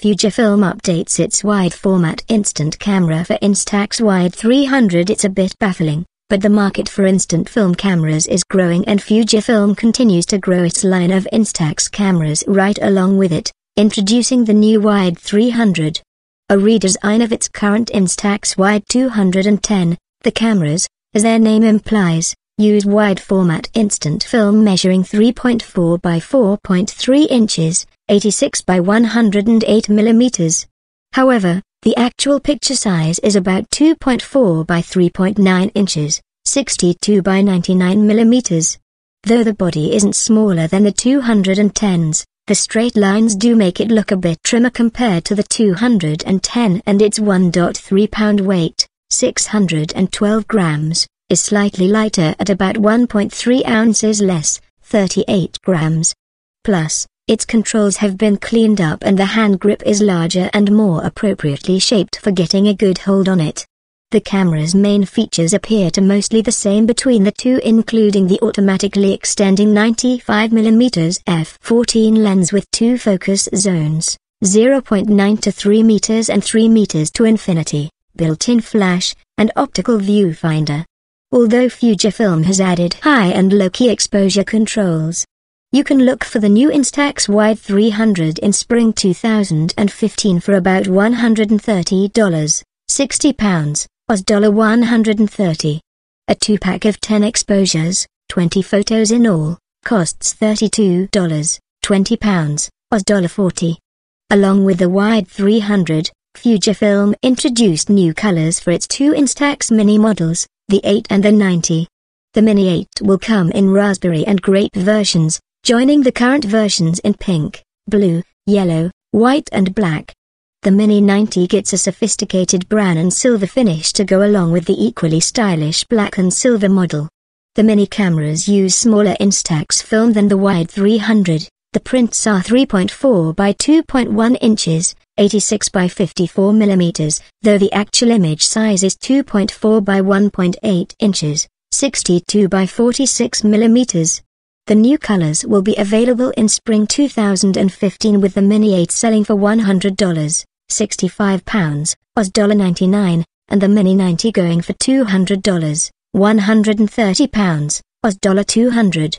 Fujifilm updates its wide format instant camera for Instax Wide 300. It's a bit baffling, but the market for instant film cameras is growing and Fujifilm continues to grow its line of Instax cameras right along with it, introducing the new Wide 300. A redesign of its current Instax Wide 210, the cameras, as their name implies, use wide format instant film measuring 3.4 by 4.3 inches, 86 by 108 millimeters. However, the actual picture size is about 2.4 by 3.9 inches, 62 by 99 millimeters. Though the body isn't smaller than the 210s, the straight lines do make it look a bit trimmer compared to the 210, and its 1.3 pound weight, 612 grams, is slightly lighter at about 1.3 ounces less, 38 grams. Plus, its controls have been cleaned up and the hand grip is larger and more appropriately shaped for getting a good hold on it. The camera's main features appear to mostly the same between the two, including the automatically extending 95mm f/14 lens with two focus zones, 0.9 to 3 meters and 3 meters to infinity, built-in flash, and optical viewfinder. Although Fujifilm has added high and low key exposure controls. You can look for the new Instax Wide 300 in spring 2015 for about $130, £60, Oz $130. A 2-pack of 10 exposures, 20 photos in all, costs $32, £20, Oz $40. Along with the Wide 300, Fujifilm introduced new colors for its two Instax Mini models, the 8 and the 90. The Mini 8 will come in raspberry and grape versions, joining the current versions in pink, blue, yellow, white and black. The Mini 90 gets a sophisticated brown and silver finish to go along with the equally stylish black and silver model. The Mini cameras use smaller Instax film than the Wide 300. The prints are 3.4 by 2.1 inches, 86 by 54 millimeters, though the actual image size is 2.4 by 1.8 inches, 62 by 46 millimeters. The new colors will be available in spring 2015, with the Mini 8 selling for $100, £65, Oz $99, and the Mini 90 going for $200, £130, Oz $200.